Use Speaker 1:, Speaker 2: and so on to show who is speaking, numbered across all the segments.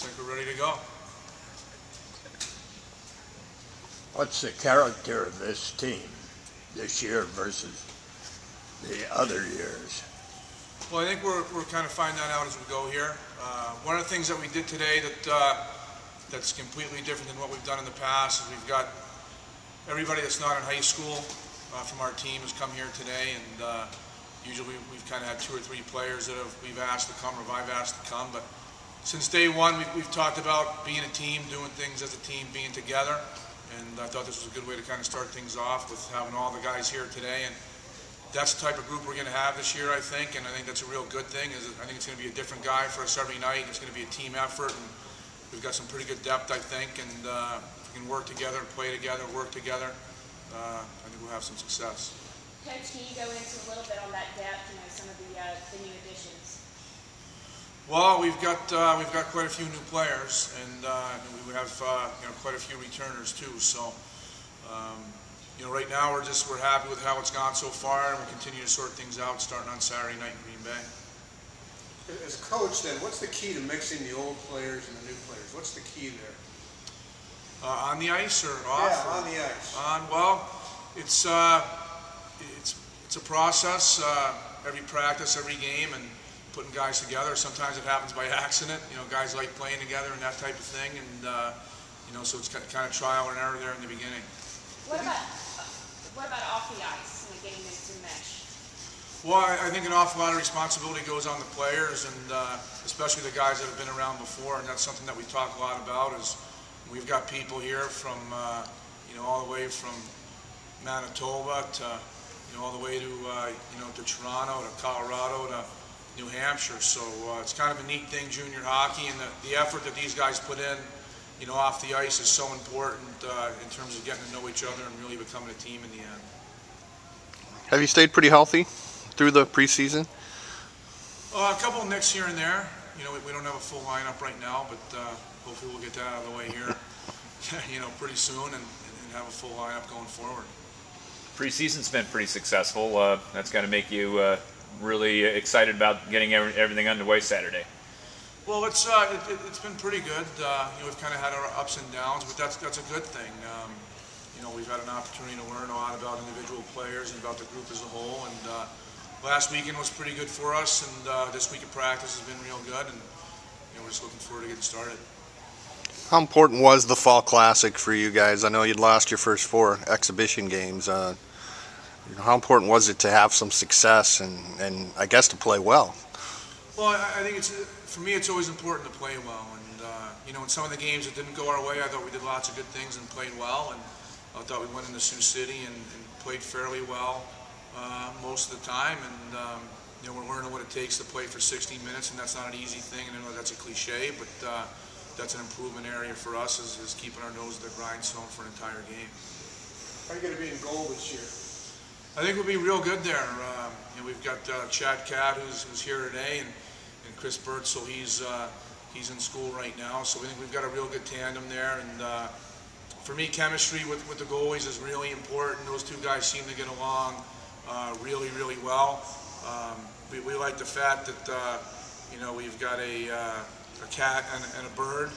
Speaker 1: Looks like we're ready to go.
Speaker 2: What's the character of this team this year versus the other years?
Speaker 1: Well, I think we're kind of finding that out as we go here. One of the things that we did today that's completely different than what we've done in the past is we've got everybody that's not in high school from our team has come here today, and usually we've kind of had 2 or 3 players that we've asked to come or I've asked to come. But since day one, we've talked about being a team, doing things as a team, being together, and I thought this was a good way to kind of start things off with having all the guys here today. And that's the type of group we're going to have this year, I think, and I think that's a real good thing. I think it's going to be a different guy for us every night. It's going to be a team effort, and we've got some pretty good depth, I think, and if we can work together, play together, work together, I think we'll have some success.
Speaker 3: Coach, can you go into a little bit on that depth, some of the new additions?
Speaker 1: Well, we've got quite a few new players, and we have quite a few returners too. So, right now we're happy with how it's gone so far, and we'll continue to sort things out starting on Saturday night in Green Bay.
Speaker 4: As a coach, then, what's the key to mixing the old players and the new players? What's the key there?
Speaker 1: On the ice or off?
Speaker 4: Yeah, on the ice.
Speaker 1: Well, it's a process. Every practice, every game, and putting guys together. Sometimes it happens by accident. Guys like playing together and that type of thing, and so it's kind of trial and error there in the beginning.
Speaker 3: What about off the ice and getting them to mesh?
Speaker 1: Well, I think an awful lot of responsibility goes on the players, and especially the guys that have been around before, and that's something that we talk a lot about. Is we've got people here from all the way from Manitoba to all the way to to Toronto, to Colorado, to New Hampshire. So it's kind of a neat thing, junior hockey, and the effort that these guys put in, off the ice is so important in terms of getting to know each other and really becoming a team in the end.
Speaker 5: Have you stayed pretty healthy through the preseason?
Speaker 1: A couple of nicks here and there. We don't have a full lineup right now, but hopefully we'll get that out of the way here, pretty soon, and have a full lineup going forward.
Speaker 6: Preseason's been pretty successful. That's got to make you really excited about getting everything underway Saturday.
Speaker 1: Well, it's been pretty good. We've kind of had our ups and downs, but that's a good thing. We've had an opportunity to learn a lot about individual players and about the group as a whole. And last weekend was pretty good for us, and this week of practice has been real good. And we're just looking forward to getting started.
Speaker 5: How important was the Fall Classic for you guys? I know you'd lost your first 4 exhibition games. How important was it to have some success and I guess to play well?
Speaker 1: Well, I think for me it's always important to play well. And in some of the games that didn't go our way, I thought we did lots of good things and played well. And I thought we went into Sioux City and played fairly well most of the time. And we're learning what it takes to play for 60 minutes, and that's not an easy thing. And I know that's a cliche, but that's an improvement area for us is keeping our nose to the grindstone for an entire game.
Speaker 4: How are you going to be in goal this year?
Speaker 1: I think we'll be real good there. We've got Chad Catt, who's here today, and Chris Bertzel, he's in school right now. So we think we've got a real good tandem there. And for me, chemistry with the goalies is really important. Those 2 guys seem to get along really, really well. We like the fact that we've got a cat and a bird,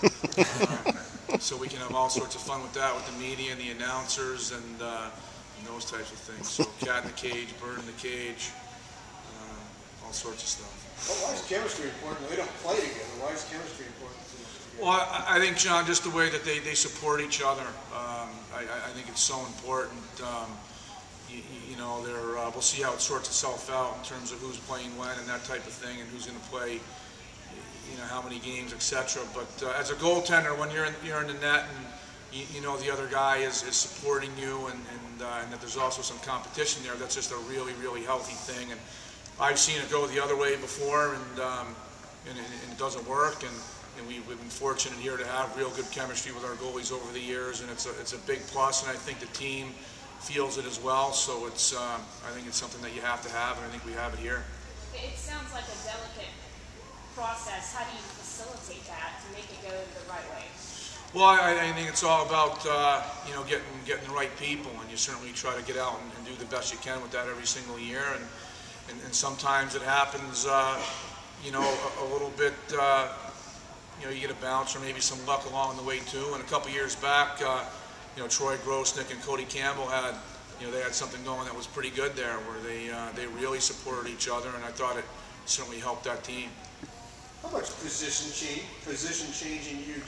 Speaker 1: so we can have all sorts of fun with that, with the media and the announcers and those types of things. So cat in the cage, bird in the cage, all sorts of stuff.
Speaker 4: Well, why is chemistry important? They don't play together. Why is chemistry important?
Speaker 1: Well, I think, John, just the way that they support each other. I think it's so important. We'll see how it sorts itself out in terms of who's playing when and that type of thing, and who's going to play, how many games, etc. But as a goaltender, when you're in the net and the other guy is supporting you, and that there's also some competition there, that's just a really, really healthy thing. And I've seen it go the other way before, and it doesn't work. And we've been fortunate here to have real good chemistry with our goalies over the years, and it's a big plus. And I think the team feels it as well. So I think it's something that you have to have, and I think we have it here.
Speaker 3: It sounds like a delicate process. How do you facilitate that to make it go the right way?
Speaker 1: Well, I think it's all about getting the right people, and you certainly try to get out and do the best you can with that every single year. And sometimes it happens, a little bit you know, you get a bounce or maybe some luck along the way too. And a couple years back, you know, Troy Grosnick and Cody Campbell had, you know, they had something going that was pretty good there, where they really supported each other, and I thought it certainly helped that team.
Speaker 4: How much position changing you